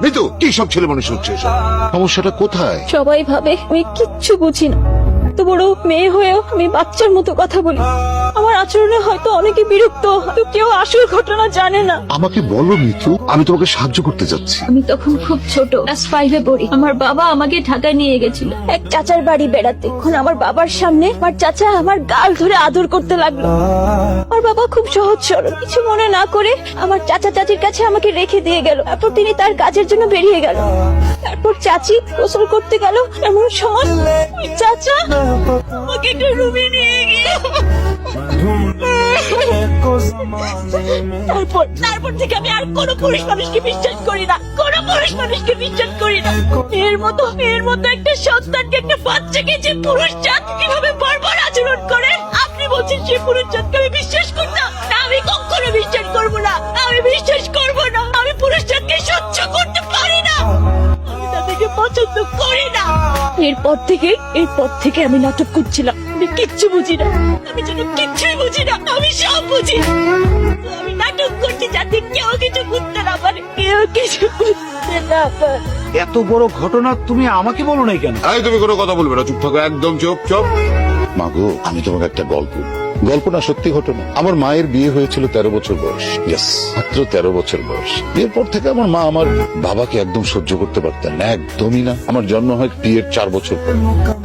মিতু, কি সব ছেলে মানুষ হচ্ছে এসব? সমস্যাটা কোথায়? সবাই ভাবে আমি কিচ্ছু বুঝি না, এত বড় মেয়ে হয়েও আমি বাচ্চার মতো কথা বলি। আমার আচরণে হয়তো অনেকে বিরক্ত, হয়তো কেউ আসল ঘটনা জানে না। আমাকে বলো মিতু, আমি তোমাকে সাহায্য করতে যাচ্ছি। আমি তখন খুব ছোট, ক্লাস 5-এ পড়ি। আমার বাবা আমাকে ঢাকায় নিয়ে গেছিল এক চাচার বাড়ি বেড়াতে। এখন আমার বাবার সামনে আমার চাচা আমার গাল ধরে আদর করতে লাগলো। আমার বাবা খুব সহজ সরল, কিছু মনে না করে আমার চাচা চাচির কাছে আমাকে রেখে দিয়ে গেল। তারপর তিনি তার কাজের জন্য বেরিয়ে গেল। তারপর চাচি গোসল করতে গেল, এমন সময় ওই চাচা আমাকে একটা রুমে নিয়ে গিয়ে তারপর থেকে আমি আর কোনো পুরুষ মানুষকে বিশ্বাস করি না, কোনো পুরুষ মানুষকে বিশ্বাস করি না। মেয়ের মতো একটা সন্তানকে, একটা বাচ্চাকে যে পুরুষ জাত কিভাবে বর্বর আচরণ করে, আপনি বলছেন সেই পুরুষ জাতকে আমি বিশ্বাস করতাম না? আমি কখনো বিশ্বাস করবো না, আমি বিশ্বাস করবো না। আমি পুরুষ জাতকে সহ্য করতে পারি না, আমি তাদেরকে পছন্দ করি না। এরপর থেকে আমি নাটক করছিলাম। আমি কিচ্ছু বুঝি না, আমি যেন কিচ্ছুই বুঝি না, আমি সব বুঝি। আমি নাটক করছি যাতে কেউ কিছু বুঝতে না পারে, কেউ কিছু বুঝতে না পারে। এত বড় ঘটনা তুমি আমাকে বলো নাই কেন? এই, তুমি কোনো কথা বলবে না, চুপ থাকো, একদম চুপ। মাগো, আমি তোমাকে একটা গল্প না সত্যি ঘটনা। আমার মায়ের বিয়ে হয়েছিল 13 বছর বয়স। মাত্র 13 বছর বয়স। বিয়ের পর থেকে আমার মা আমার বাবাকে একদম সহ্য করতে পারতেন না, একদমই না। আমার জন্ম হয় বিয়ের 4 বছর পর।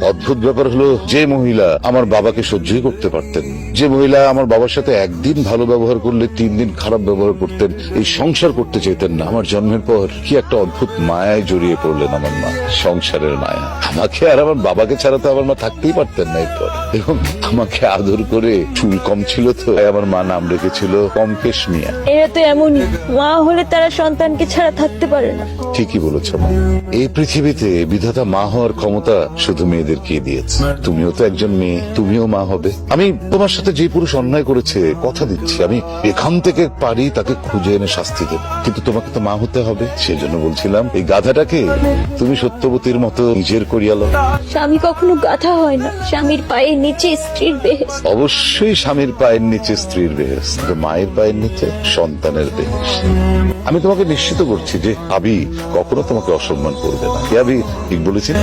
অদ্ভুত ব্যাপার হলো, যে মহিলা আমার বাবাকে সহ্যই করতে পারতেন, যে মহিলা আমার বাবার সাথে একদিন ভালো ব্যবহার করলে 3 দিন খারাপ ব্যবহার করতেন, এই সংসার করতে চাইতেন না, আমার জন্মের পর কি একটা অদ্ভুত মায়ায় জড়িয়ে পড়লেন আমার মা। সংসারের মায়া। আমাকে আর আমার বাবাকে ছাড়া তো আমার মা থাকতেই পারতেন না এরপর। এবং আমাকে আদর করে, চুল কম ছিল তো, আমার মা নাম রেখেছিল কমকেশ মিয়া। এরা তো এমনই, মা হলে তারা সন্তানকে ছাড়া থাকতে পারে না। ঠিকই বলেছ মা। এই পৃথিবীতে বিধাতা মা হওয়ার ক্ষমতা শুধু মেয়েদেরকে দিয়েছে। তুমিও তো একজন মেয়ে, তুমিও মা হবে। আমি তোমার সাথে যে পুরুষ অন্যায় করেছে, কথা দিচ্ছি আমি এখান থেকে পারি তাকে খুঁজে এনে শাস্তি দেব, কিন্তু তোমাকে তো মা হতে হবে। সেই জন্য বলছিলাম, এই গাধাটাকে তুমি সত্যবতীর মতো নিজের করিয়া লো। স্বামী কখনো গাধা হয় না, স্বামীর পায়ের নিচে স্ত্রীর বেহেশত। অবশ্যই স্বামীর পায়ের নিচে স্ত্রীর বেহেশত, কিন্তু মায়ের পায়ের নিচে সন্তানের বেহেশত। আমি তোমাকে নিশ্চিত করছি যে আবি কখনো তোমাকে অসম্মান করবে না। আবি ঠিক বলেছি না?